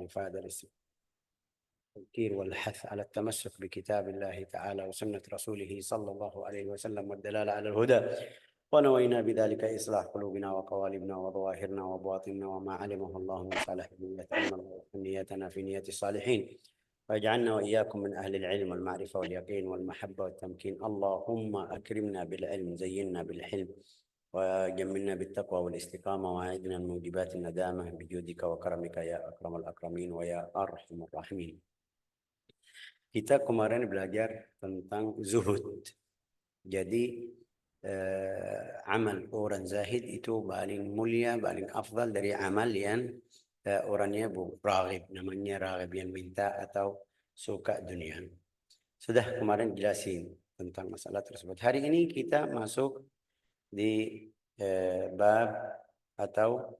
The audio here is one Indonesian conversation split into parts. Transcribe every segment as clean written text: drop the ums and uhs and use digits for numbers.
إفادة التذكير والحث على التمسك بكتاب الله تعالى وسنة رسوله صلى الله عليه وسلم والدلالة على الهدى، ونوينا بذلك إصلاح قلوبنا وقوالبنا وظواهرنا وبواطننا وما علمه الله من صالح نيتنا في نية الصالحين، واجعلنا وإياكم من أهل العلم والمعرفة واليقين والمحبة والتمكين. اللهم أكرمنا بالعلم، زينا بالحلم، وجملنا بالتقوى والاستقامة، وأعدنا من موجبات الندامة بجودك وكرمك يا أكرم الأكرمين ويا أرحم الراحمين. Kita kemarin belajar tentang zuhud. Jadi amal orang zahid itu paling mulia, paling afdal dari amal yang orangnya raghib, namanya raghib, yang minta atau suka dunia. Sudah kemarin jelasin tentang masalah tersebut. Hari ini kita masuk di bab atau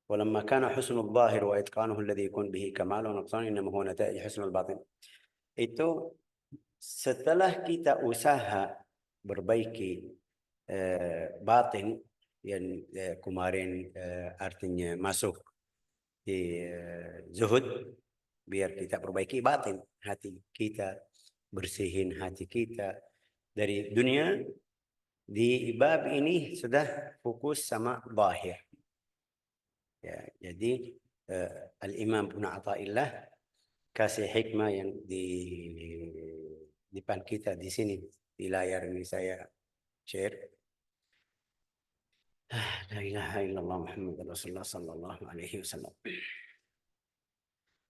walamma kana husnul zahir wa itqanuhu alladhi yakun bihi kamal wa nuqsan innama huwa nata'ij husnul batin. Itu setelah kita usaha berbaiki batin yang kemarin artinya masuk di zuhud, biar kita perbaiki batin hati kita, bersihin hati kita dari dunia. Di bab ini sudah fokus sama zahir. Ya, jadi Al-Imam Ibnu Athaillah kasih hikmah yang di depan kita di sini di layar ini saya share. La ilaha illallah Muhammad Rasulullah sallallahu alaihi wasallam.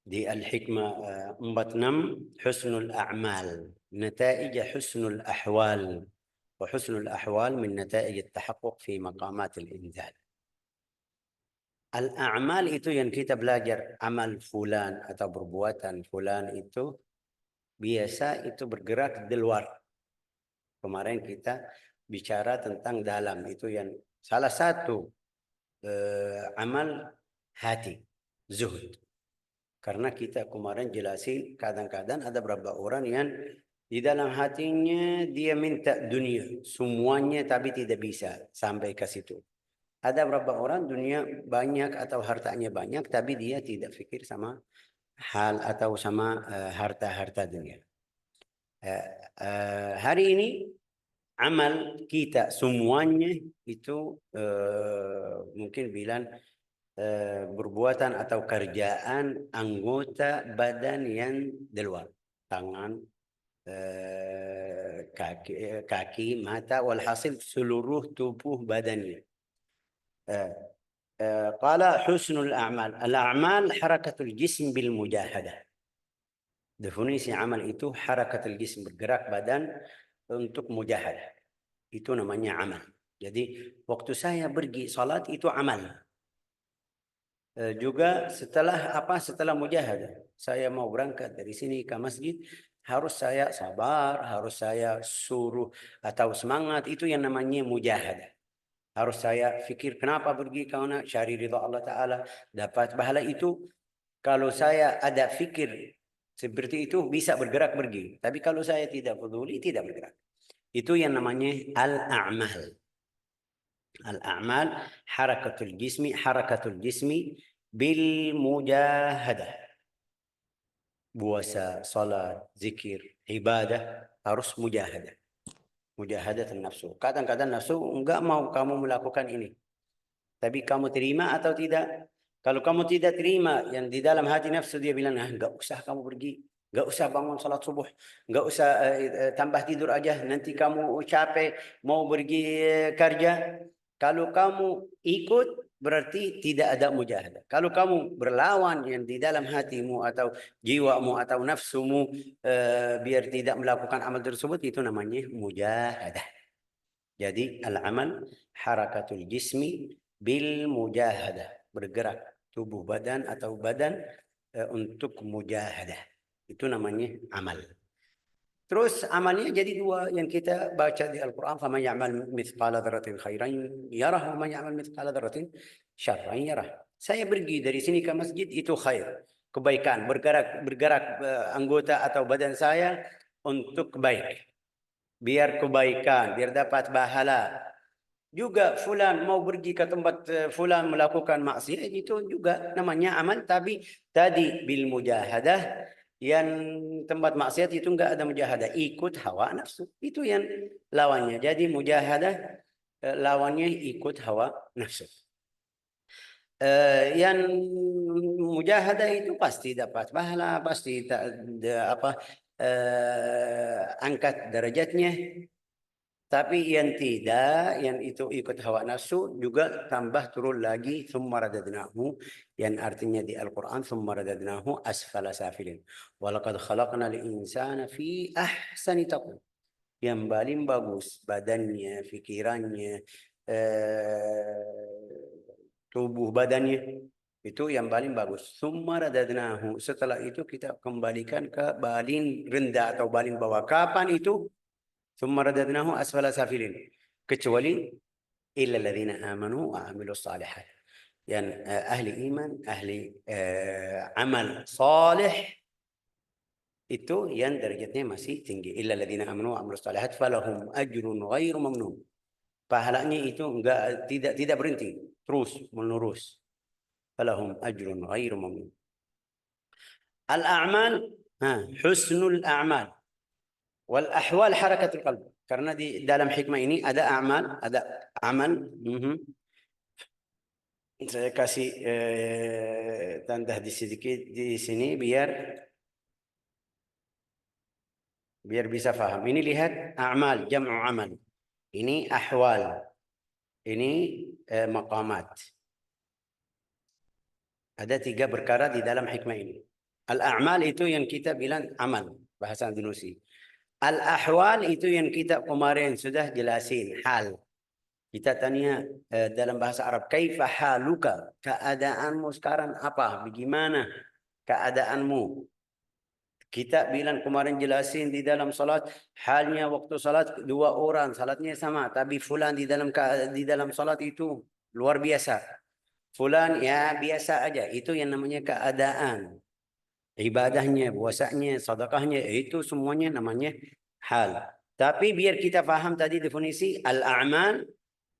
Di Al-Hikmah 46, husnul a'mal nataij husnul ahwal wa husnul ahwal min nataij at-tahaqquq fi maqamat al-inzal. Al-a'mal itu yang kita belajar, amal fulan atau perbuatan fulan itu biasa itu bergerak di luar. Kemarin kita bicara tentang dalam, itu yang salah satu amal hati, zuhud. Karena kita kemarin jelasin kadang-kadang ada beberapa orang yang di dalam hatinya dia minta dunia semuanya tapi tidak bisa sampai ke situ. Ada beberapa orang dunia banyak atau hartanya banyak tapi dia tidak fikir sama hal atau sama harta-harta dunia. Hari ini amal kita semuanya itu mungkin bilang perbuatan atau kerjaan anggota badan yang di luar, tangan, kaki, mata, walhasil seluruh tubuh badannya. قال حسن الأعمال الأعمال حركة الجسم بالمجاهدة. Definisi amal itu harakatul jism, bergerak badan untuk mujahadah. Itu namanya amal. Jadi waktu saya pergi salat itu amal. Juga setelah mujahadah, saya mau berangkat dari sini ke masjid, harus saya sabar, harus saya suruh atau semangat, itu yang namanya mujahadah. Harus saya fikir kenapa pergi, karena cari ridha Allah Ta'ala, dapat pahala. Itu kalau saya ada fikir seperti itu bisa bergerak pergi. Tapi kalau saya tidak peduli, tidak bergerak. Itu yang namanya al-a'mal. Al-a'mal harakatul jismi bil mujahadah. Puasa, salat, zikir, ibadah harus mujahadah. Mujahadah nafsu. Kadang-kadang nafsu enggak mau kamu melakukan ini. Tapi kamu terima atau tidak? Kalau kamu tidak terima, yang di dalam hati nafsu dia bilang, enggak usah kamu pergi, enggak usah bangun salat subuh, enggak usah tambah tidur aja, nanti kamu capek mau pergi kerja. Kalau kamu ikut berarti tidak ada mujahadah. Kalau kamu berlawan yang di dalam hatimu atau jiwamu atau nafsumu biar tidak melakukan amal tersebut, itu namanya mujahadah. Jadi al-amal harakatul jismi bil mujahadah, bergerak tubuh badan atau badan untuk mujahadah. Itu namanya amal. Terus amalnya jadi dua yang kita baca di Al-Quran. Faman ya'mal mithqala dzarratin khairan yarah wa man ya'mal mithqala dzarratin syarran yarah. Saya pergi dari sini ke masjid itu khair, kebaikan, bergerak anggota atau badan saya untuk baik, biar kebaikan, biar dapat pahala. juga fulan mau pergi ke tempat fulan melakukan maksiat, itu juga namanya amal. Tapi tadi bil mujahadah, yang tempat maksiat itu enggak ada mujahadah, ikut hawa nafsu, itu yang lawannya. Jadi mujahadah lawannya ikut hawa nafsu. Yang mujahadah itu pasti dapat pahala, pasti angkat derajatnya. Tapi yang tidak, yang itu ikut hawa nafsu, juga tambah turun lagi, thumma radadnahu, yang artinya di Al-Quran, thumma radadnahu asfala safilin. Walaqad khalaqnal insana fi ahsani taqwim. Yang paling bagus badannya, pikirannya, tubuh badannya, itu yang paling bagus. Thumma radadnahu. Setelah itu kita kembalikan ke paling rendah atau paling bawah. Kapan itu? ثم رددناه أسفل سافلين, kecuali إلا الذين آمنوا وعملوا الصالحات. يعني أهل إيمان, ahli amal salih, itu yang derajatnya masih tinggi. إلا الذين آمنوا وعملوا الصالحات فلهم أجر غير ممنون. Pahalanya itu tidak berhenti, terus menerus. فلهم أجر غير ممنون. الأعمال حسن الأعمال wal ahwal harakatul qalb. Karena di dalam hikmah ini ada amal, ada amal. Saya kasih tanda di sedikit di sini biar bisa paham. Ini lihat amal, jam'u amal. Ini ahwal. Ini maqamat. Ada 3 perkara di dalam hikmah ini. Al-a'mal itu yang kita bilang amal, bahasa Indonesia. Al-ahwal itu yang kita kemarin sudah jelasin, hal. Kita tanya dalam bahasa Arab, kaifa haluka? Keadaanmu sekarang apa? Bagaimana keadaanmu? Kita bilang kemarin jelasin di dalam salat, halnya waktu salat 2 orang, salatnya sama, tapi fulan di dalam salat itu luar biasa. Fulan ya biasa aja. Itu yang namanya keadaan. Ibadahnya, puasanya, sedekahnya, itu semuanya namanya hal. Tapi biar kita paham tadi definisi al-a'mal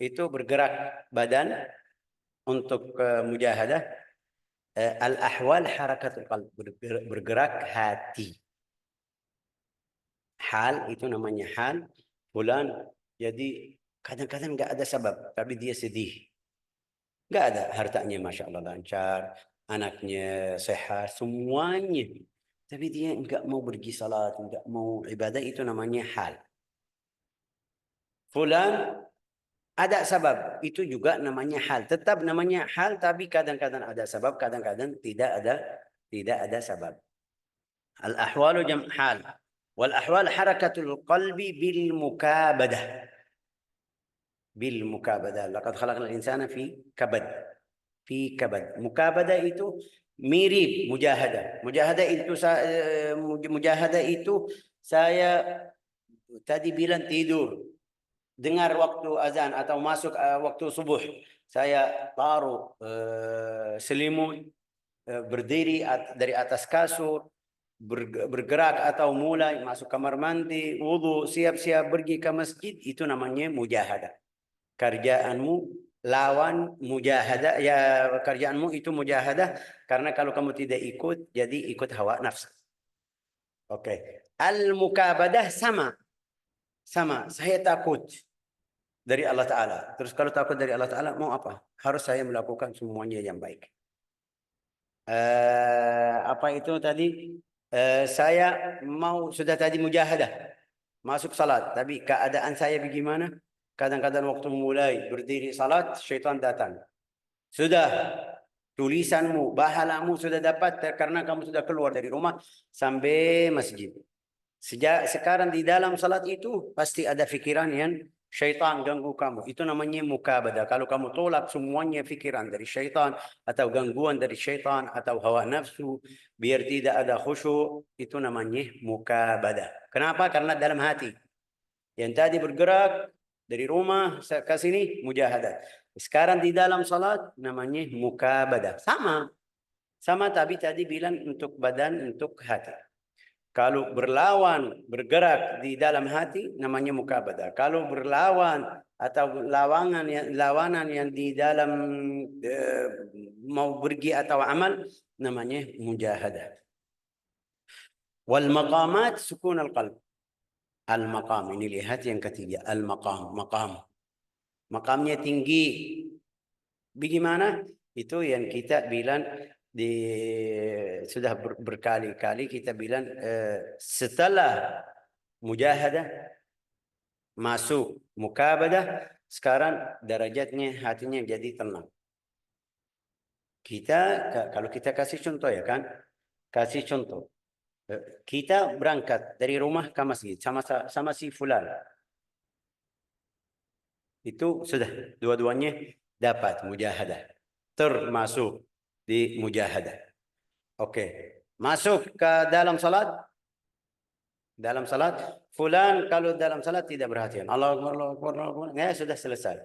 itu bergerak badan untuk mujahadah. Al-ahwal harakatul qalb, bergerak hati. Hal itu namanya hal. Fulan jadi kadang-kadang nggak ada sebab, tapi dia sedih. Nggak ada, hartanya masya Allah lancar, anaknya sehat, semuanya. Tapi dia enggak mau pergi salat, enggak mau ibadah, itu namanya hal. Fulan ada sebab, itu juga namanya hal. Tetap namanya hal, tapi kadang-kadang ada sebab, kadang-kadang tidak ada sebab. Al-ahwalu jam' hal. Wal ahwal harakatul qalbi bil mukabadah. Bil mukabadah. Laqad khalaqnal insana fi kabad. Fi kabad. Mukabadah itu mirip mujahadah. Mujahadah itu saya tadi bilang tidur, dengar waktu azan atau masuk waktu subuh, saya taruh selimut, berdiri dari atas kasur, bergerak atau mulai masuk kamar mandi, wudu, siap-siap pergi ke masjid, itu namanya mujahadah. Kerjaanmu lawan mujahadah, ya kerjaanmu itu mujahadah, karena kalau kamu tidak ikut, jadi ikut hawa nafsu. Oke. Al-mukabadah sama. Saya takut dari Allah Ta'ala. Terus kalau takut dari Allah Ta'ala, mau apa? Harus saya melakukan semuanya yang baik. Apa itu tadi? Saya mau sudah tadi mujahadah, masuk salat, tapi keadaan saya bagaimana? Kadang-kadang waktu mulai berdiri salat, syaitan datang. Sudah tulisanmu, bahalamu sudah dapat karena kamu sudah keluar dari rumah sampai masjid. Sejak sekarang di dalam salat itu pasti ada pikiran yang syaitan ganggu kamu. Itu namanya mukabadah. Kalau kamu tolak semuanya pikiran dari syaitan atau gangguan dari syaitan atau hawa nafsu, biar tidak ada khusyuk, itu namanya mukabadah. Kenapa? Karena dalam hati. Yang tadi bergerak dari rumah ke sini mujahadah. Sekarang di dalam salat namanya mukabadah. Sama tapi tadi bilang untuk badan, untuk hati. Kalau berlawan, bergerak di dalam hati, namanya mukabadah. Kalau berlawan atau lawanan yang di dalam mau pergi atau amal, namanya mujahadah. Wal maqamat sukun al qalb. Al maqam, ini lihat yang ketiga, al maqam, maqam. Maqamnya tinggi. Bagaimana? Itu yang kita bilang sudah berkali-kali kita bilang setelah mujahadah masuk mukabadah, sekarang derajatnya hatinya jadi tenang. Kita kalau kita kasih contoh ya kan, kasih contoh. Kita berangkat dari rumah ke masjid sama si fulan. Itu sudah dua-duanya dapat mujahadah. Termasuk di mujahadah. Oke. Masuk ke dalam salat. Dalam salat, fulan kalau dalam salat tidak perhatian. Allahu Akbar, Allahu Akbar, Allahu Akbar. Ya, sudah selesai.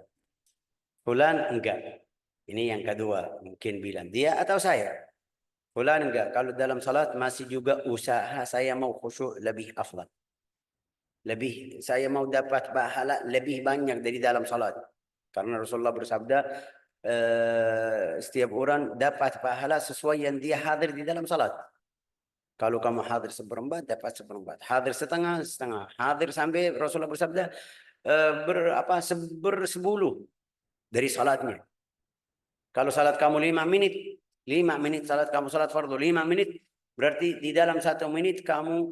Fulan enggak. Ini yang kedua, mungkin bilang dia atau saya. Fulan enggak. Kalau dalam salat masih juga usaha saya mau khusyuk lebih afdal. Lebih saya mau dapat pahala lebih banyak dari dalam salat. Karena Rasulullah bersabda, setiap orang dapat pahala sesuai yang dia hadir di dalam salat. Kalau kamu hadir seperempat, dapat seperempat. Hadir setengah, setengah. Hadir sampai Rasulullah bersabda bersepuluh dari salatnya. Kalau salat kamu 5 menit, 5 menit salat kamu salat fardu 5 menit, berarti di dalam 1 menit kamu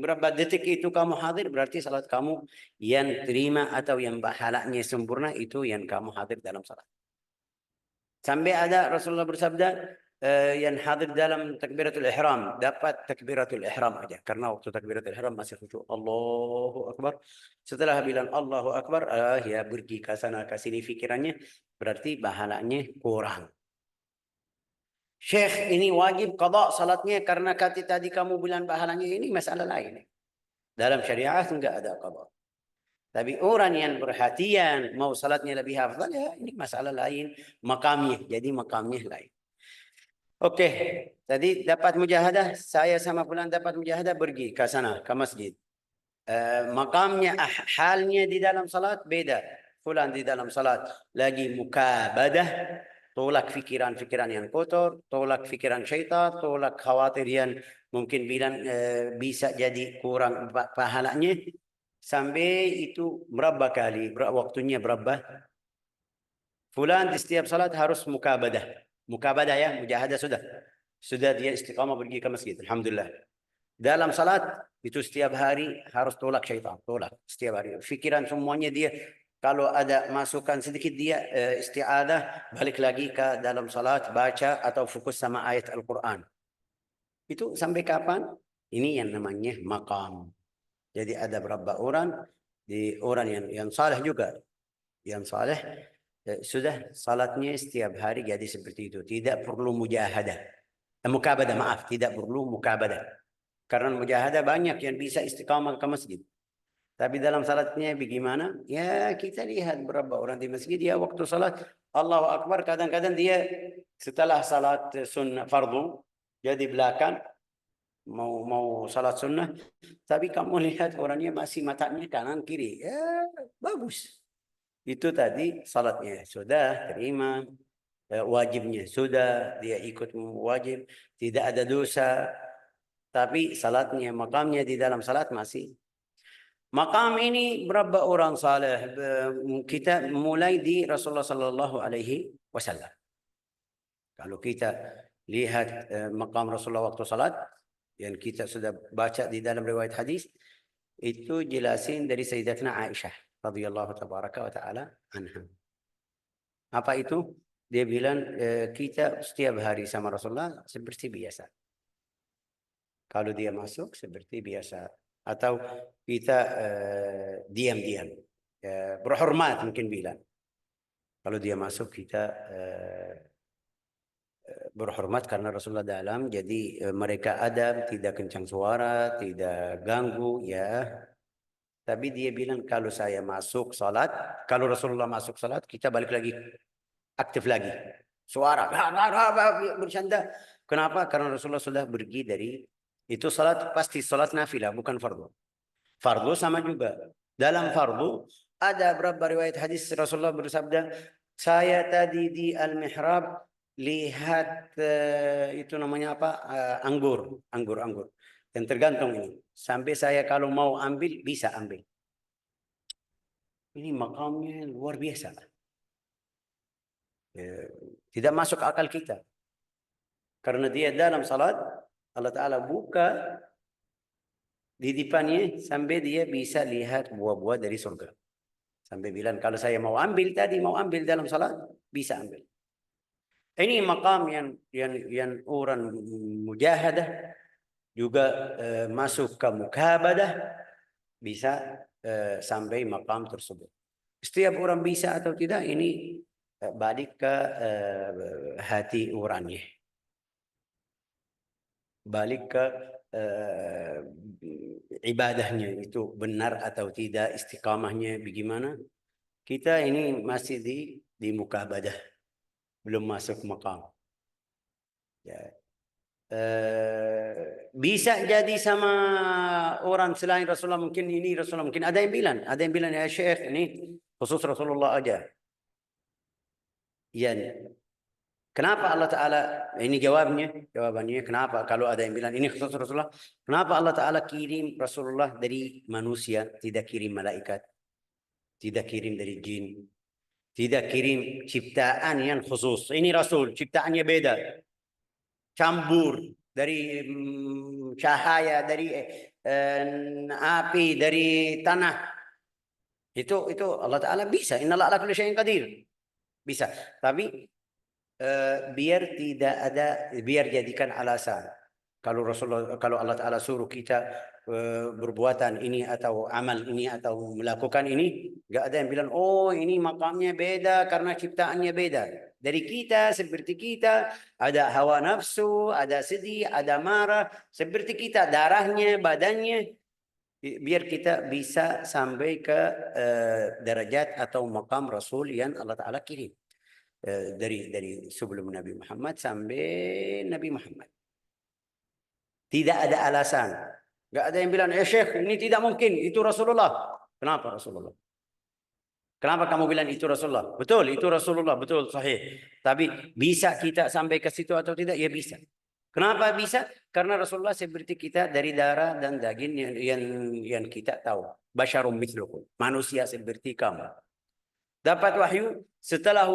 berapa detik itu kamu hadir, berarti salat kamu yang terima atau yang pahalanya sempurna itu yang kamu hadir dalam salat. Sampai ada Rasulullah bersabda yang hadir dalam takbiratul ihram dapat takbiratul ihram aja, karena waktu takbiratul ihram masih khusyuk. Allahu Akbar. Setelah bilang Allahu Akbar, ya pergi ke sana ke sini fikirannya, berarti pahalanya kurang. Syekh, ini wajib qada salatnya karena kata tadi kamu bilang pahalanya, ini masalah lain. Dalam syariat enggak ada qada. Tapi orang yang perhatian mau salatnya lebih hafal, ya ini masalah lain, makamnya. Jadi makamnya lain. Oke, tadi dapat mujahadah, saya sama fulan dapat mujahadah, pergi ke sana, ke masjid. Makamnya, halnya di dalam salat beda. Fulan di dalam salat lagi mukabadah, tolak fikiran-fikiran yang kotor, tolak fikiran syaitan, tolak khawatir yang mungkin bilang bisa jadi kurang pahalanya. Sampai itu berapa kali, waktunya berapa? Fulan di setiap salat harus mukabadah. Mukabadah ya, mujahadah sudah. Sudah dia istiqamah pergi ke masjid. Alhamdulillah. Dalam salat itu setiap hari harus tolak syaitan. Tolak setiap hari. Fikiran semuanya dia, kalau ada masukan sedikit dia isti'adah, balik lagi ke dalam salat, baca atau fokus sama ayat Al-Quran. Itu sampai kapan? Ini yang namanya maqam. Jadi ada berapa orang yang saleh juga, yang saleh sudah salatnya setiap hari jadi seperti itu, tidak perlu mujahadah, mukabadah, maaf, tidak perlu mukabadah. Karena mujahadah banyak yang bisa istiqamah ke masjid, tapi dalam salatnya bagaimana? Ya kita lihat berapa orang di masjid, ya waktu salat Allahu Akbar, kadang-kadang dia setelah salat sunnah fardu jadi belakang mau salat sunnah, tapi kamu lihat orangnya masih matanya kanan kiri, ya bagus. Itu tadi salatnya sudah terima, wajibnya sudah, dia ikut wajib, tidak ada dosa, tapi salatnya, makamnya di dalam salat masih. Makam ini berapa orang saleh? Kita mulai di Rasulullah Sallallahu Alaihi Wasallam. Kalau kita lihat makam Rasulullah waktu salat, yang kita sudah baca di dalam riwayat hadis, itu jelasin dari Sayyidatina Aisyah radhiyallahu tabaraka wa taala anha. Apa itu? Dia bilang kita setiap hari sama Rasulullah seperti biasa. Kalau dia masuk seperti biasa, atau kita diam-diam, berhormat mungkin bilang. Kalau dia masuk kita berhormat karena Rasulullah dalam, jadi mereka adab, tidak kencang suara, tidak ganggu, ya. Tapi dia bilang kalau saya masuk salat, kalau Rasulullah masuk salat, kita balik lagi, aktif lagi, suara, bercanda, Kenapa? Karena Rasulullah sudah pergi dari itu salat, pasti salat nafilah bukan fardu. Fardu sama juga. Dalam fardu ada beberapa riwayat hadis Rasulullah bersabda, saya tadi di al-mihrab lihat itu namanya apa? Anggur. Dan tergantung ini. Sampai saya kalau mau ambil bisa ambil. Ini makamnya luar biasa. Tidak masuk akal kita. Karena dia dalam salat Allah Ta'ala buka di depannya sampai dia bisa lihat buah-buah dari surga. Sampai bilang kalau saya mau ambil tadi, mau ambil dalam salat, bisa ambil. Ini makam yang orang mujahadah juga masuk ke mukabadah bisa sampai makam tersebut. Setiap orang bisa atau tidak ini balik ke hati orangnya. Balik ke ibadahnya itu benar atau tidak, istiqamahnya bagaimana. Kita ini masih di mukabadah, belum masuk makam. Ya. Bisa jadi sama orang selain Rasulullah, mungkin ini Rasulullah, mungkin ada yang bilang ya Syekh ini khusus Rasulullah aja. Ya, kenapa Allah Ta'ala, ini jawabannya kenapa kalau ada yang bilang ini khusus Rasulullah, kenapa Allah Ta'ala kirim Rasulullah dari manusia, tidak kirim malaikat, tidak kirim dari jin, tidak kirim ciptaan yang khusus. Ini Rasul, ciptaannya beda, campur dari cahaya, dari api, dari tanah. Itu Allah Ta'ala bisa. Innallaha ala kulli syai'in qadir. Bisa. Tapi biar jadikan alasan. Kalau Allah Ta'ala suruh kita berbuatan ini atau amal ini atau melakukan ini, nggak ada yang bilang, oh ini makamnya beda karena ciptaannya beda. Dari kita, seperti kita, ada hawa nafsu, ada sedih, ada marah, seperti kita, darahnya, badannya, biar kita bisa sampai ke derajat atau makam Rasul yang Allah Ta'ala kirim. Dari sebelum Nabi Muhammad sampai Nabi Muhammad. Tidak ada alasan. Nggak ada yang bilang, Syekh ini tidak mungkin, itu Rasulullah. Kenapa Rasulullah? Kenapa kamu bilang itu Rasulullah? Betul, itu Rasulullah, betul, sahih. Tapi bisa kita sampai ke situ atau tidak? Ya bisa. Kenapa bisa? Karena Rasulullah seperti kita dari darah dan daging yang kita tahu. Basyarum mithlukum. Manusia seperti kamu. Dapat wahyu, setelah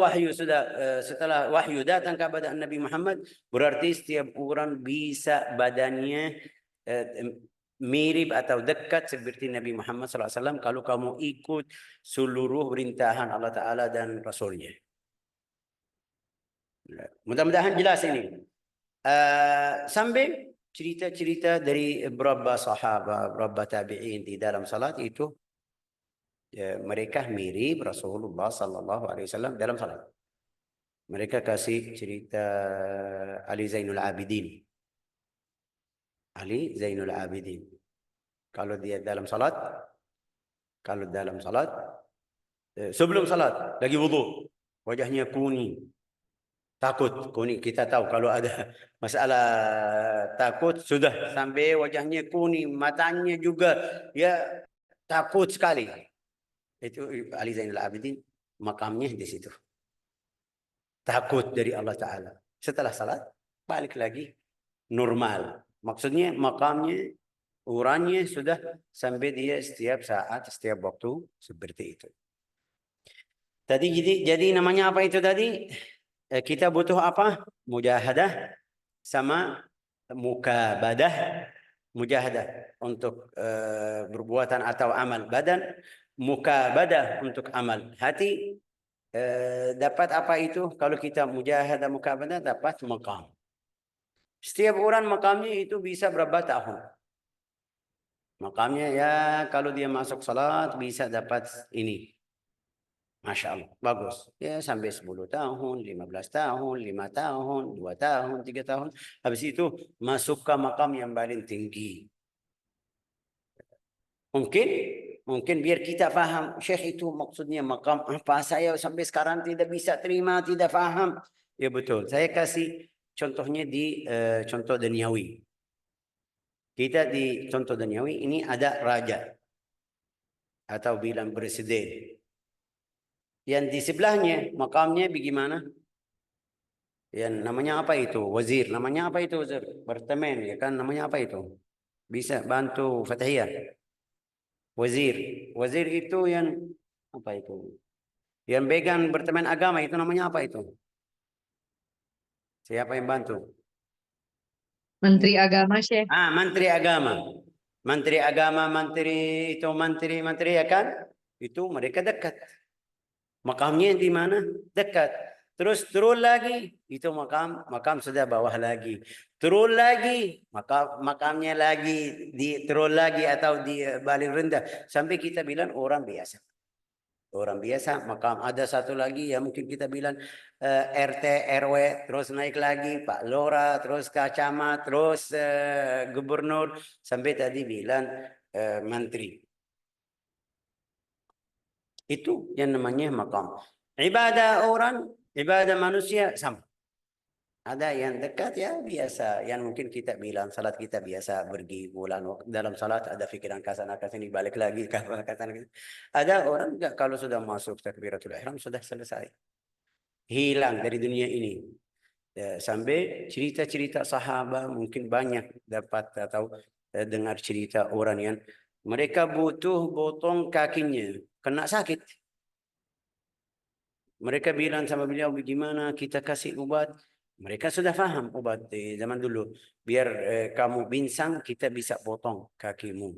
wahyu datang kepada Nabi Muhammad, berarti setiap orang bisa badannya mirip atau dekat seperti Nabi Muhammad SAW kalau kamu ikut seluruh perintahan Allah Ta'ala dan Rasulnya. Mudah-mudahan jelas ini. Sampai cerita-cerita dari beberapa sahabat, beberapa tabi'in di dalam salat itu, mereka mirip Rasulullah Sallallahu Alaihi Wasallam dalam salat. Mereka kasih cerita Ali Zainul Abidin. Ali Zainul Abidin. Kalau dia dalam salat, sebelum salat lagi wudu, wajahnya kuning, takut. Kuning kita tahu kalau ada masalah takut sudah sampai wajahnya kuning, matanya juga ya takut sekali. Itu Ali Zainul Abidin, makamnya di situ. Takut dari Allah Ta'ala. Setelah salat, balik lagi normal. Maksudnya makamnya, orangnya sudah sampai dia setiap saat, setiap waktu seperti itu. Tadi jadi namanya apa itu tadi? Kita butuh apa? Mujahadah sama mukabadah. Mujahadah untuk perbuatan atau amal badan, mukabadah untuk amal hati. Dapat apa itu? Kalau kita mujahadah mukabadah, dapat maqam. Setiap orang makamnya itu bisa berapa tahun? Makamnya ya kalau dia masuk salat bisa dapat ini. Masya Allah, bagus. Ya sampai 10 tahun, 15 tahun, 5 tahun, 2 tahun, 3 tahun. Habis itu masuk ke makam yang paling tinggi. Mungkin biar kita paham, Syekh itu maksudnya makam apa, saya sampai sekarang tidak bisa terima, tidak paham. Ya betul, saya kasih contohnya di contoh duniawi. Kita di contoh duniawi ini ada raja atau bilang presiden. Yang di sebelahnya makamnya bagaimana? Yang namanya apa itu? Wazir. Namanya apa itu wazir? Berteman ya kan? Namanya apa itu? Bisa bantu Fathiyah. Wazir. Wazir itu yang apa itu? Yang pegang berteman agama itu namanya apa itu? Siapa yang bantu? Menteri Agama, Syekh. Menteri Agama. Menteri Agama, menteri ya kan? Itu mereka dekat. Makamnya di mana? Dekat. Terus turun lagi, itu makam sudah bawah lagi. Turun lagi, makamnya lagi turun lagi atau di paling rendah sampai kita bilang orang biasa. Orang biasa, makam ada satu lagi yang mungkin kita bilang RT, RW, terus naik lagi Pak Lora, terus Camat, terus gubernur, sampai tadi bilang menteri. Itu yang namanya makam. Ibadah orang, ibadah manusia sama. Ada yang dekat ya biasa, yang mungkin kita bilang salat kita biasa pergi bulan dalam salat ada fikiran kesana kesini balik lagi kesana. Ada orang enggak kalau sudah masuk takbiratul ihram sudah selesai. Hilang dari dunia ini. Ya, sampai cerita-cerita sahabat mungkin banyak dapat atau dengar cerita orang yang mereka butuh potong kakinya, kena sakit. Mereka bilang sama beliau, bagaimana kita kasih obat? Mereka sudah paham obat di zaman dulu. Biar kamu binsang, kita bisa potong kakimu.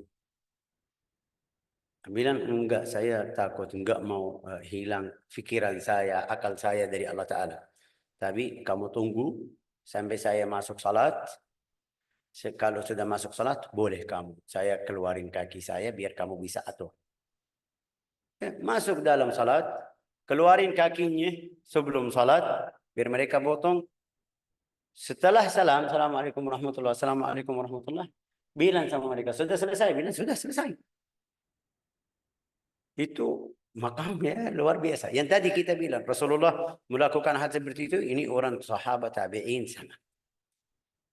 Bilang, enggak, saya takut, enggak mau hilang fikiran saya, akal saya dari Allah Ta'ala. Tapi kamu tunggu sampai saya masuk salat. Kalau sudah masuk salat, boleh kamu. Saya keluarin kaki saya biar kamu bisa atur. Masuk dalam salat, keluarin kakinya sebelum salat, biar mereka potong. Setelah salam, Assalamualaikum warahmatullahi wabarakatuh, Assalamualaikum warahmatullahi wabarakatuh, bilang sama mereka, sudah selesai? Bilang, sudah selesai. Itu makamnya luar biasa. Yang tadi kita bilang, Rasulullah melakukan hal seperti itu, ini orang sahabat tabi'in sama.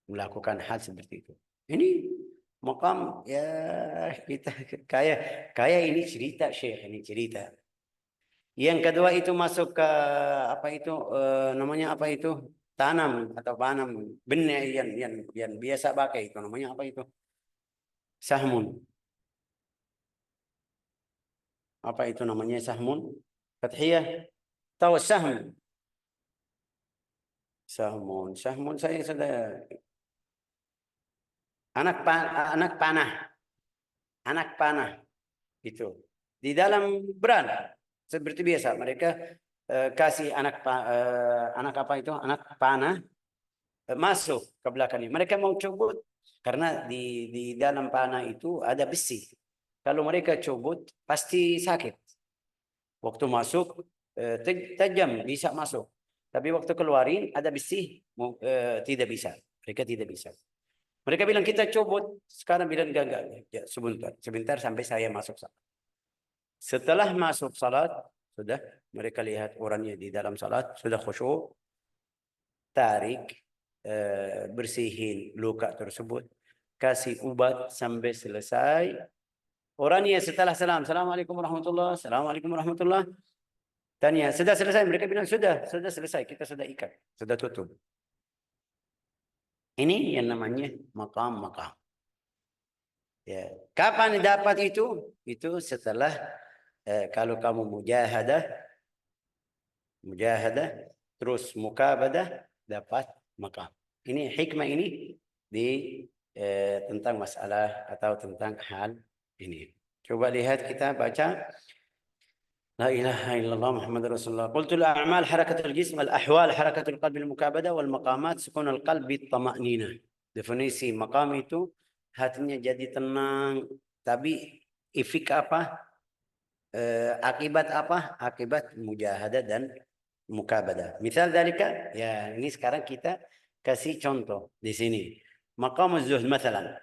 Melakukan hal seperti itu. Ini makam, ya kita kaya ini cerita Syekh, ini cerita. Yang kedua itu masuk ke apa itu namanya apa itu? Tanam atau panam benih yang biasa pakai itu namanya apa itu? Sahmun. Apa itu namanya sahmun? Fathiyah. Tahu sahm? Sahmun saya sudah anak panah. Anak panah itu. Di dalam beran seperti biasa mereka kasih anak apa itu? Anak panah masuk ke belakangnya. Mereka mau cubut karena di dalam panah itu ada besi. Kalau mereka cubut pasti sakit. Waktu masuk tajam bisa masuk. Tapi waktu keluarin ada besi tidak bisa. Mereka tidak bisa. Mereka bilang kita cubut. Sekarang bilang enggak. Ya, sebentar sampai saya masuk salat. Setelah masuk salat sudah mereka lihat orangnya di dalam salat sudah khusyuk. Tarik bersihin luka tersebut, kasih obat sampai selesai. Orangnya setelah salam, Assalamualaikum warahmatullahi wabarakatuh, Assalamualaikum warahmatullahi wabarakatuh. Tanya, sudah selesai? Mereka bilang, sudah selesai. Kita sudah ikat, sudah tutup. Ini yang namanya makam-makam. Ya. Kapan dapat itu? Itu setelah kalau kamu mujahadah, terus mukabadah, dapat makam. Ini hikmah ini tentang masalah atau tentang hal ini. Coba lihat kita baca. La ilaha illallah Muhammad Rasulullah. Qultul a'mal harakatul jism, al-ahwal harakatul qalbi al-mukabada, wal maqamat sukun al-qalbi tama'nina. Definisi makam itu hatinya jadi tenang, tapi efek apa? Akibat apa? Akibat mujahadah dan mukabadah. Misal dalika, ya ini sekarang kita kasih contoh di sini. Maqam az-zuhd misalan.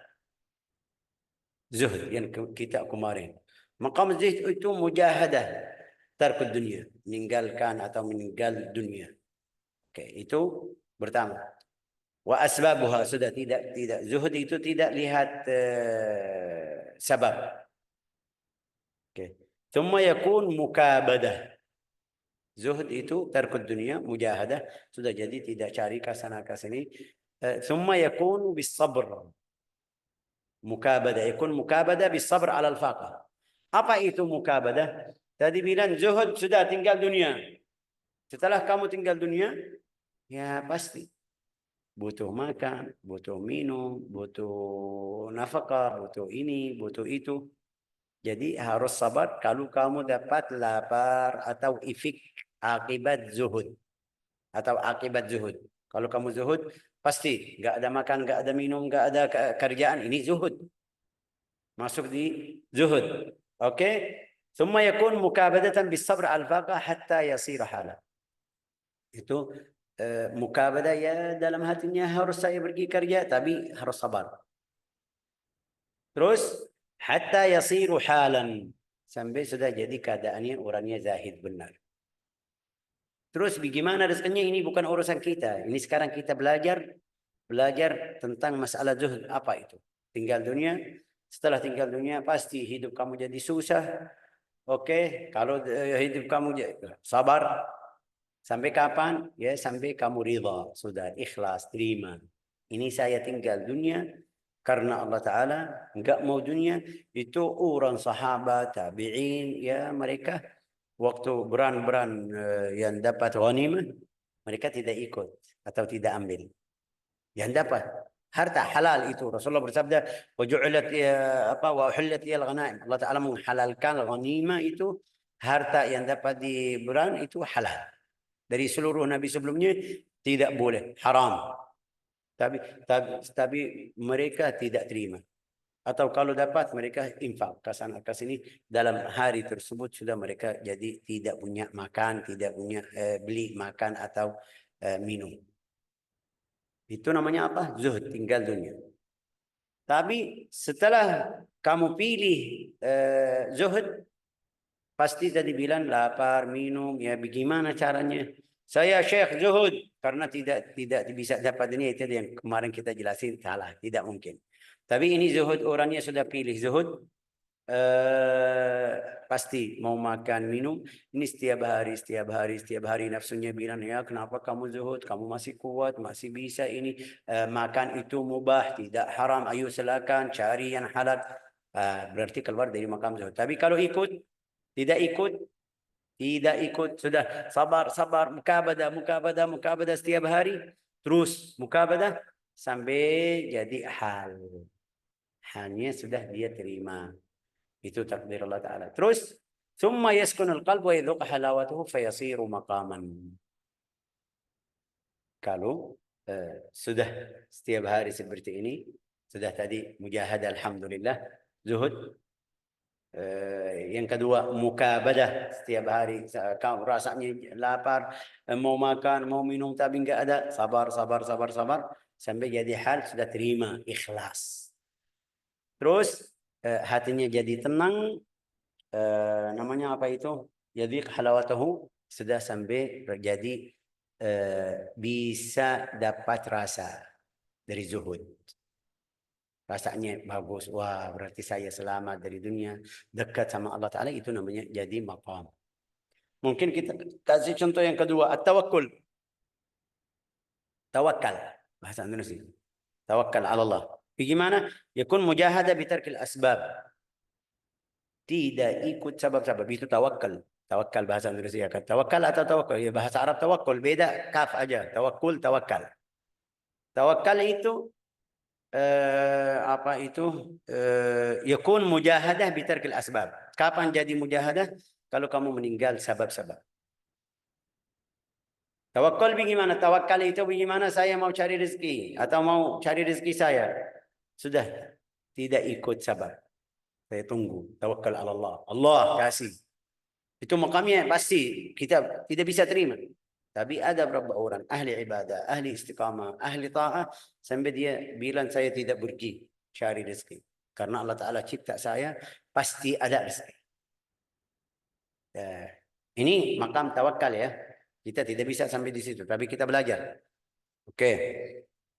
Zuhd yang kita kemarin. Maqam az-zuhd itu mujahadah. Tarkud dunia, meninggalkan atau meninggal dunia. Oke, itu pertama. Wa asbabuha, sudah tidak zuhud itu tidak lihat sebab. Oke. Thumma yakun mukabadah. Zuhud itu tarkud dunia, mujahadah, sudah jadi tidak cari ke sana ke sini. Thumma yakun bis sabr. Mukabadah, yakun mukabadah bis sabr ala al-faqah. Apa itu mukabadah? Tadi bilang zuhud sudah tinggal dunia. Setelah kamu tinggal dunia, ya pasti butuh makan, butuh minum, butuh nafkah, butuh ini, butuh itu. Jadi harus sabar kalau kamu dapat lapar atau ifik akibat zuhud atau akibat zuhud. Kalau kamu zuhud pasti nggak ada makan, nggak ada minum, nggak ada kerjaan. Ini zuhud, masuk di zuhud. Oke. ثم يكون مكابدة بالصبر على الفاقة حتى يصير حالا. Itu mukabadah ya dalam hatinya harus saya pergi kerja tapi harus sabar. Terus hatta yasiru halan, sampai sudah jadi keadaannya orangnya zahid benar. Terus bagaimana rezekinya ini bukan urusan kita. Ini sekarang kita belajar tentang masalah zuhud apa itu. Tinggal dunia, setelah tinggal dunia pasti hidup kamu jadi susah. Oke, kalau hidup kamu sabar. Sampai kapan? Ya sampai kamu ridha, sudah ikhlas, terima. Ini saya tinggal dunia karena Allah Ta'ala enggak mau dunia. Itu orang sahabat, tabi'in, ya mereka waktu beran-beran yang dapat ghanimah, mereka tidak ikut atau tidak ambil. Yang dapat harta halal itu Rasulullah bersabda, wa ju'ilat wa uhillat liyal ghanaim. Allah Ta'ala menghalalkan ghanimah itu, harta yang dapat di beran itu halal. Dari seluruh nabi sebelumnya tidak boleh, haram. Tapi mereka tidak terima. Atau kalau dapat mereka infak ke sana ke sini, dalam hari tersebut sudah mereka jadi tidak punya makan, tidak punya beli makan atau minum. Itu namanya apa? Zuhud, tinggal dunia. Tapi setelah kamu pilih zuhud, pasti tadi bilang lapar, minum, ya bagaimana caranya? Saya Syekh zuhud karena tidak bisa dapat ini, itu yang kemarin kita jelasin, salah, tidak mungkin. Tapi ini zuhud orangnya sudah pilih zuhud, pasti mau makan minum ini setiap hari nafsunya bilang, ya kenapa kamu zuhud, kamu masih kuat, masih bisa ini, makan itu mubah, tidak haram, ayo silakan cari yang halal. Berarti keluar dari makam zuhud. Tapi kalau tidak ikut, sudah sabar, mukabadah setiap hari, terus mukabadah sampai jadi halnya sudah dia terima. Itu takdir Allah Ta'ala. Terus thumma yaskunul qalb wa yadhuq halawatuhu fayasiru maqaman. Kalau sudah setiap hari seperti ini, sudah tadi mujahadah alhamdulillah, zuhud. Yang kedua mukabadah, setiap hari kamu rasanya lapar, mau makan, mau minum tapi enggak ada, sabar sampai jadi hal sudah terima, ikhlas. Terus hatinya jadi tenang, namanya apa itu? Jadi halawatahu, sudah sampai jadi bisa dapat rasa dari zuhud. Rasanya bagus, wah berarti saya selamat dari dunia, dekat sama Allah Ta'ala, itu namanya jadi maqam. Mungkin kita kasih contoh yang kedua, at-tawakkul. Tawakal, bahasa Indonesia. Tawakal ala Allah. Bagaimana? Yakun mujahadah bitarkil asbab. Tidak ikut sebab-sebab, itu tawakal. Tawakal bahasa Indonesia kan. Tawakal atau tawakal? Ya bahasa Arab tawakul, beda kaf aja. Tawakkul, tawakal. Tawakal itu apa itu? Yakun mujahadah bitarkil asbab. Kapan jadi mujahadah? Kalau kamu meninggal sebab-sebab. Tawakal bagaimana? Tawakal itu bagaimana? Saya mau cari rezeki atau mau cari rezeki saya. Sudah tidak ikut sebab. Saya tunggu. Tawakal ala Allah. Allah kasih. Itu makamnya pasti kita tidak bisa terima. Tapi ada beberapa orang ahli ibadah, ahli istiqamah, ahli ta'ah, sampai dia bilang saya tidak pergi cari rezeki. Karena Allah Ta'ala cipta saya, pasti ada rezeki. Ini makam tawakal ya. Kita tidak bisa sampai di situ, tapi kita belajar. Oke.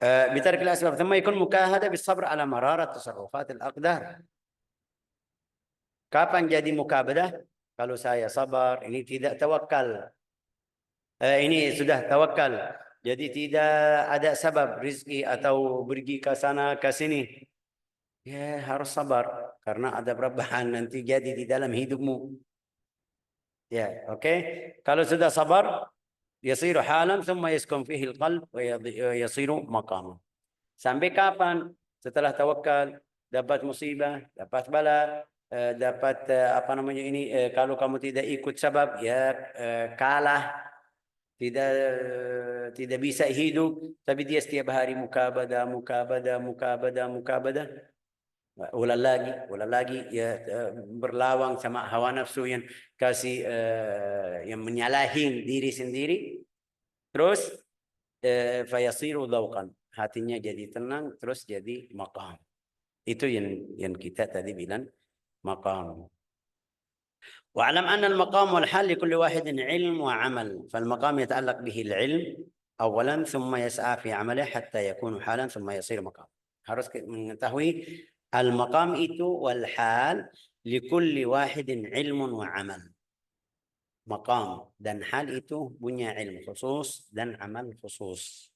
بترك الأسباب ثم يكون مكاهدة بالصبر على مرارة تصرفات الأقدار. Kapan jadi mukabadah? Kalau saya sabar, ini tidak tawakal. Ini sudah tawakal. Jadi tidak ada sebab rezeki atau pergi ke sana ke sini. Ya harus sabar karena ada perubahan nanti jadi di dalam hidupmu. Ya, oke. Kalau sudah sabar, yasiru halan thumma yaskun fihi alqalb wa yasiru maqama. Sampai kapan? Setelah tawakal, dapat musibah, dapat bala, dapat apa namanya ini, kalau kamu tidak ikut sebab ya kalah, tidak bisa hidup, tapi dia setiap hari mukabadah, ulang lagi ya, berlawang sama hawa nafsu yang kasih yang menyalahin diri sendiri, terus fayasiru dzauqan, hatinya jadi tenang, terus jadi maqam. Itu yang kita tadi bilang maqam. واعلم أن المقام والحال لكل واحد علم وعمل، فالمقام يتعلق به العلم أولا ثم يسعى في عمله حتى يكون حالا ثم يصير مقام. Harus mengetahui al-maqam itu wal hal likulli wahidin ilmun wa amal. Maqam dan hal itu punya ilmu khusus dan amal khusus.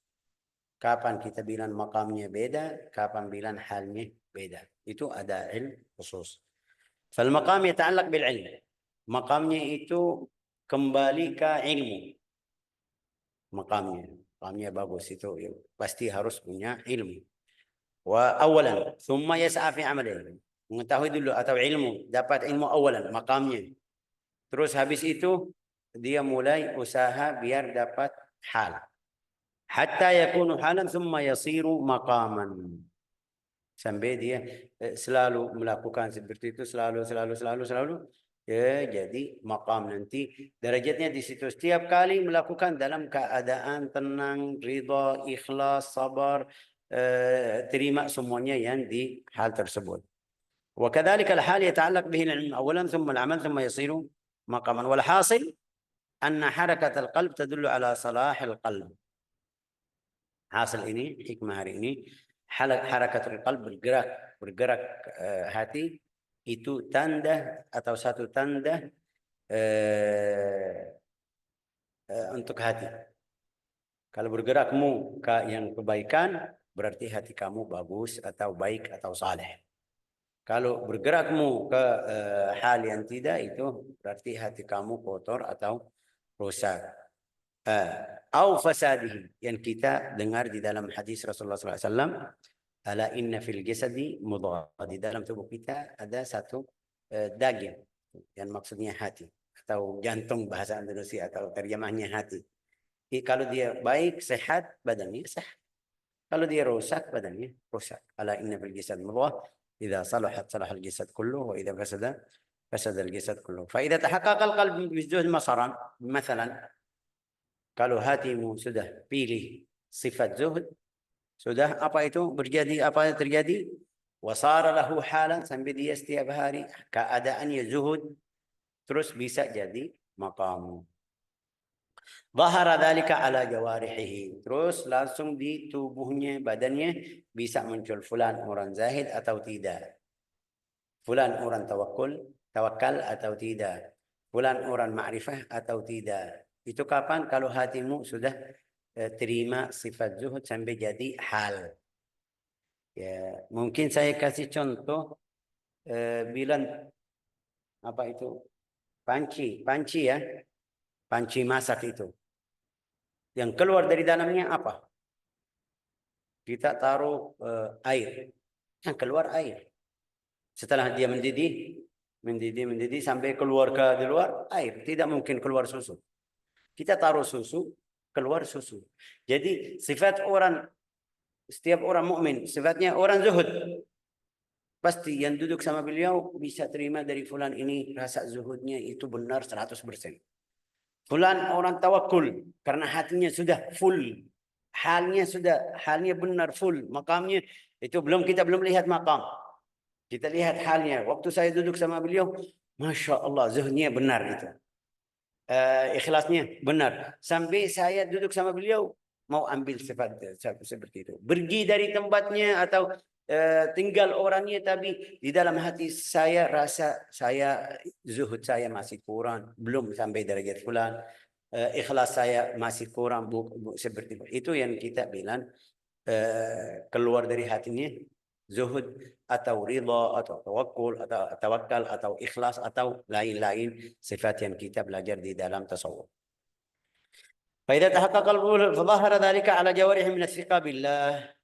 Kapan kita bilang maqamnya beda, kapan bilang halnya beda. Itu ada ilmu khusus. Fal-maqam yata'allaq bil ilm. Maqamnya itu kembali ke ilmu. Maqamnya bagus itu ya, pasti harus punya ilmu. Wa awalan, thumma yas'a fi amalihi. Mengetahui dulu atau ilmu, dapat ilmu awalan, maqamnya. Terus habis itu dia mulai usaha biar dapat hal. Hatta yakunu halan thumma yasiru maqaman. Sampai dia selalu melakukan seperti itu, selalu. Ya, jadi maqam nanti derajatnya di situ. Setiap kali melakukan dalam keadaan tenang, ridha, ikhlas, sabar, terima semuanya yang di hal tersebut. وكذلك الحال يتعلق به العلم أولا ثم العمل ثم يصير مقاما. والحاصل أن حركة القلب تدل على صلاح القلب. Hasil ini, hikmah hari ini, harakatul qalb, bergerak hati, itu tanda atau satu tanda untuk hati. Kalau bergerakmu ke yang kebaikan, berarti hati kamu bagus atau baik atau saleh. Kalau bergerakmu ke hal yang tidak, itu berarti hati kamu kotor atau rusak. Au fasadihi, yang kita dengar di dalam hadis Rasulullah SAW, ala inna fil jasadi mudghah, di dalam tubuh kita ada satu daging, yang maksudnya hati atau jantung bahasa Indonesia atau terjemahnya hati. Kalau dia baik sehat, badannya sehat. Kalau dia rusak, badannya rusak. Ala inna fil jasadi mudghah, idza salahat salahal jasad kulluh wa idza fasada fasada al jasad kulluh. Fa idza tahaqqaqa al qalb bi wujud masaran, مثلا kalau hatimu sudah pilih sifat zuhud, sudah apa itu berjadi, apa yang terjadi, wasara lahu halan, sampai dia setiap hari keadaannya zuhud, terus bisa jadi maqam. Zahara dzalika ala jawarihi, terus langsung di tubuhnya, badannya bisa muncul fulan orang zahid atau tidak, fulan orang tawakal atau tidak, fulan orang ma'rifah atau tidak. Itu kapan? Kalau hatimu sudah terima sifat zuhud sampai jadi hal. Ya, mungkin saya kasih contoh, bilang apa itu? Panci ya. Panci masak itu. Yang keluar dari dalamnya apa? Kita taruh air. Yang keluar air. Setelah dia mendidih sampai keluar ke luar air, tidak mungkin keluar susu. Kita taruh susu, keluar susu. Jadi sifat orang, setiap orang mukmin, sifatnya orang zuhud. Pasti yang duduk sama beliau bisa terima dari fulan ini rasa zuhudnya itu benar 100%. Fulan orang tawakul karena hatinya sudah full. Halnya benar full. Makamnya itu kita belum lihat makam. Kita lihat halnya. Waktu saya duduk sama beliau, Masya Allah, zuhudnya benar itu. Ikhlasnya benar. Sampai saya duduk sama beliau, mau ambil sifat seperti itu. Pergi dari tempatnya atau tinggal orangnya, tapi di dalam hati saya rasa zuhud saya masih kurang, belum sampai derajat fulan. Ikhlas saya masih kurang, seperti itu yang kita bilang keluar dari hatinya zuhud atau ridha atau tawakkul atau tawakal atau ikhlas atau lain-lain sifat yang kita belajar di dalam tasawuf. فإذا تحقق القبول فظهر ذلك على جوارح من الثقة بالله.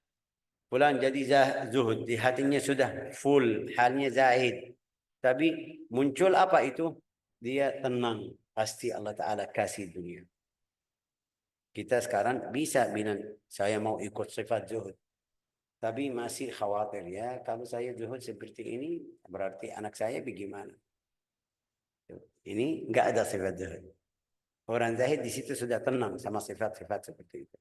Fulan jadi zuhud, di hatinya sudah full, halnya zahid. Tapi muncul apa itu? Dia tenang, pasti Allah Ta'ala kasih dunia. Kita sekarang bisa bilang, saya mau ikut sifat zuhud. Tapi masih khawatir ya, kalau saya zuhud seperti ini, berarti anak saya bagaimana? Ini enggak ada sifat zuhud. Orang zahid di situ sudah tenang sama sifat-sifat seperti itu.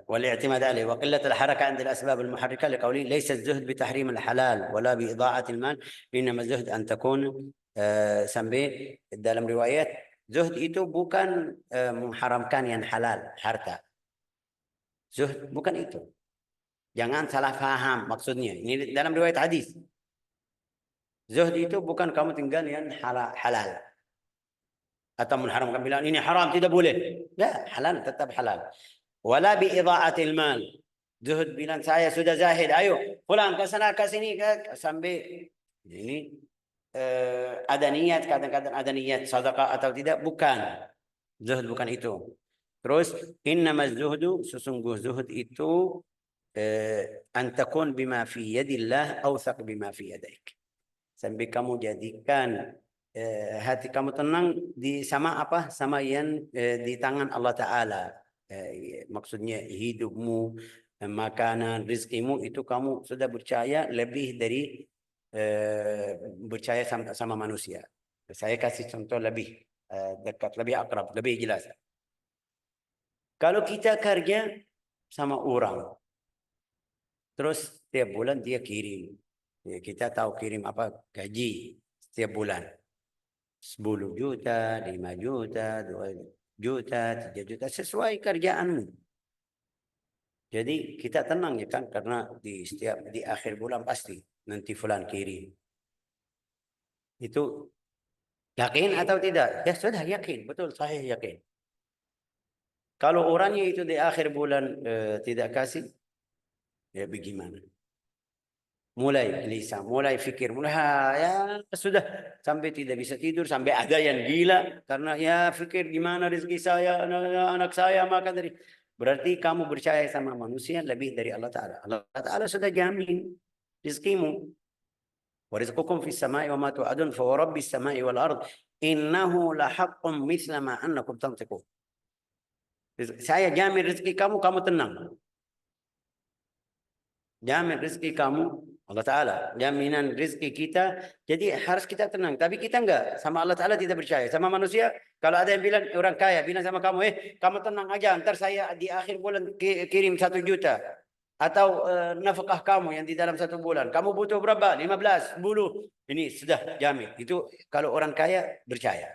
والاعتماد عليه وقلة الحركة عند الأسباب المحركة لقوله ليس الزهد بتحريم الحلال ولا بإضاعة المال إنما الزهد أن تكون sampai dalam riwayat zuhd itu bukan mengharamkan yang halal harta. Zuhd bukan itu. Jangan salah paham maksudnya. Ini dalam riwayat hadis. Zuhd itu bukan kamu tinggal yang halal. Atau mengharamkan bilang ini haram tidak boleh. Ya, halal tetap halal. Wala bi idha'atil mal. Zuhud bilang saya sudah zahid, ayo pulang ke sana ke sini sampai ini ada niat, kadang-kadang ada niat sedekah atau tidak, bukan. Zuhud bukan itu. Terus innamaz zuhdu, sesungguh zuhud itu an takun bima fi yadillah awthaq bima fi yadaik. Sampai kamu jadikan hati kamu tenang sama apa? Sama yang di tangan Allah Ta'ala. Maksudnya hidupmu, makanan, rezekimu itu kamu sudah percaya lebih dari percaya sama manusia. Saya kasih contoh lebih dekat, lebih akrab, lebih jelas. Kalau kita kerja sama orang, terus setiap bulan dia kirim. Kita tahu kirim apa? Gaji setiap bulan. 10 juta, 5 juta, 2 juta, 3 juta, sesuai kerjaanmu. Jadi kita tenang ya kan, karena di akhir bulan pasti nanti fulan kirim. Itu yakin atau tidak? Ya sudah yakin, betul, saya yakin. Kalau orangnya itu di akhir bulan tidak kasih, ya bagaimana? Mulai gelisah, mulai fikir, ya sudah sampai tidak bisa tidur, sampai ada yang gila karena ya fikir gimana rezeki saya, anak saya makan dari. Berarti kamu percaya sama manusia lebih dari Allah Ta'ala. Allah Ta'ala sudah jamin rezekimu. Wa rizqukum fis sama'i wa ma tu'adun fa rabbis sama'i wal ard innahu lahaqqun mithla ma annakum tantiqun. Saya jamin rezeki kamu, kamu tenang. Jamin rezeki kamu Allah Ta'ala, jaminan rezeki kita, jadi harus kita tenang. Tapi kita enggak, sama Allah Ta'ala tidak percaya. Sama manusia, kalau ada yang bilang, orang kaya bilang sama kamu, kamu tenang aja, ntar saya di akhir bulan kirim 1 juta. Atau nafkah kamu yang di dalam 1 bulan, kamu butuh berapa? 15, 10. Ini sudah jamin. Itu kalau orang kaya percaya.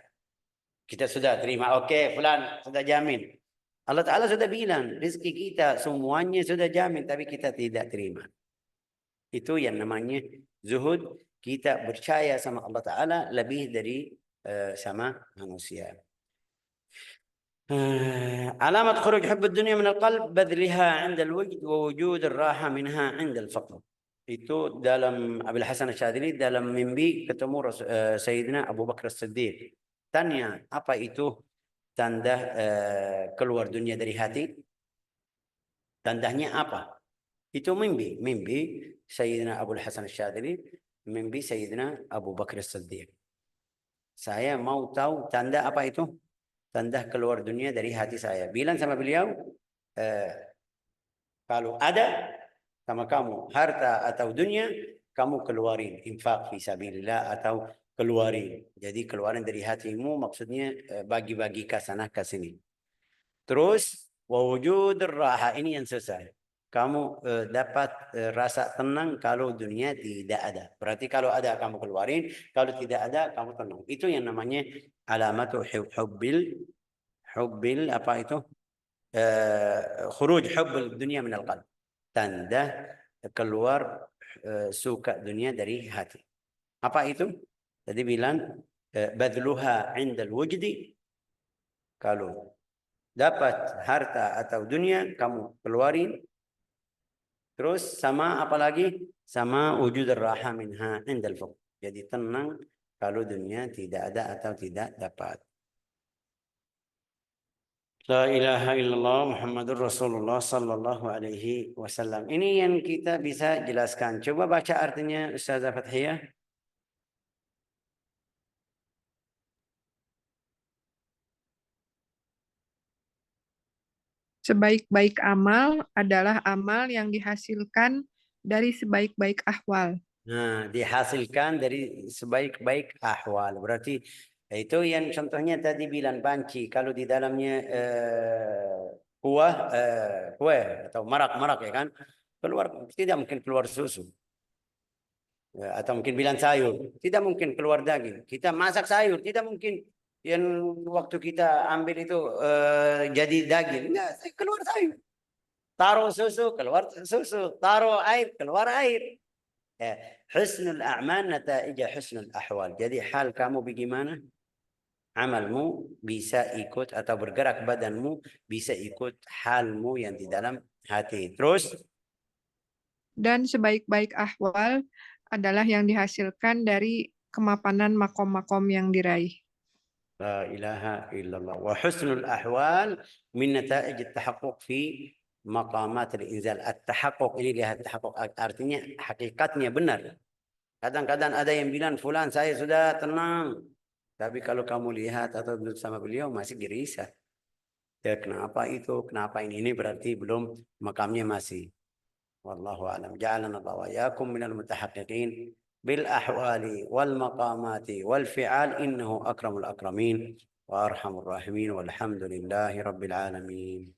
Kita sudah terima, oke, fulan sudah jamin. Allah Ta'ala sudah bilang, rezeki kita semuanya sudah jamin, tapi kita tidak terima. Itu yang namanya zuhud, kita percaya sama Allah Ta'ala lebih dari sama manusia. Alamat khuruj hubb ad-dunya min al-qalb badliha 'inda al-wujd wa wujud ar-raha minha 'inda al-faqr. Itu dalam Abil Hasan Asy-Syadzili dalam mimpi ketemu Sayyidina Abu Bakar As-Siddiq. Tanya, apa itu tanda keluar dunia dari hati? Tandanya apa? Itu mimpi Sayyidina Abu Hasan Asy-Syadzili, mimpi Sayyidina Abu Bakar As-Siddiq. Saya mau tahu tanda apa itu? Tanda keluar dunia dari hati saya. Bilang sama beliau, kalau ada sama kamu harta atau dunia, kamu keluarin, infak fi sabilillah atau keluarin. Jadi keluarin dari hatimu, maksudnya bagi-bagi ke sana ke sini. Terus wujud raha, ini yang selesai. Kamu dapat rasa tenang kalau dunia tidak ada. Berarti kalau ada kamu keluarin, kalau tidak ada kamu tenang. Itu yang namanya alamatu Hubbil apa itu? Khuruj hubbul dunia minal qalb. Tanda keluar suka dunia dari hati. Apa itu? Tadi bilang badluha indal wujdi, kalau dapat harta atau dunia kamu keluarin. Terus sama apa lagi? Sama wujud raha minha indal fuq. Jadi tenang kalau dunia tidak ada atau tidak dapat. La ilaha illallah Muhammadur Rasulullah sallallahu alaihi wasallam. Ini yang kita bisa jelaskan. Coba baca artinya Ustazah Fathiyah. Sebaik-baik amal adalah amal yang dihasilkan dari sebaik-baik ahwal. Nah, dihasilkan dari sebaik-baik ahwal. Berarti itu yang contohnya tadi bilang panci. Kalau di dalamnya kuah, kue atau marak-marak ya kan, keluar tidak mungkin keluar susu. Atau mungkin bilang sayur, tidak mungkin keluar daging. Kita masak sayur, tidak mungkin yang waktu kita ambil itu jadi daging. Enggak, keluar sayur. Taruh susu, keluar susu. Taruh air, keluar air. Husnul a'mal nataija husnul ahwal. Jadi hal kamu bagaimana? Amalmu bisa ikut atau bergerak badanmu bisa ikut halmu yang di dalam hati. Terus Dan sebaik-baik ahwal adalah yang dihasilkan dari kemapanan makom-makom yang diraih. la ilaha illallah. Wa husnul ahwal min nataij at-tahaqquq fi maqamat al-inzal. At-tahaqquq ini lihat tahaqquq artinya hakikatnya benar. Kadang-kadang ada yang bilang fulan saya sudah tenang. Tapi kalau kamu lihat atau duduk sama beliau masih gelisah. Ya, kenapa itu? Kenapa ini? Ini berarti belum makamnya masih. Wallahu a'lam. Ja'alana Allah wa iyyakum minal mutahaqqiqin bil ahwali wal maqamati wal fi'al innahu akramul akramin wa arhamur rahimin walhamdulillahi rabbil alamin.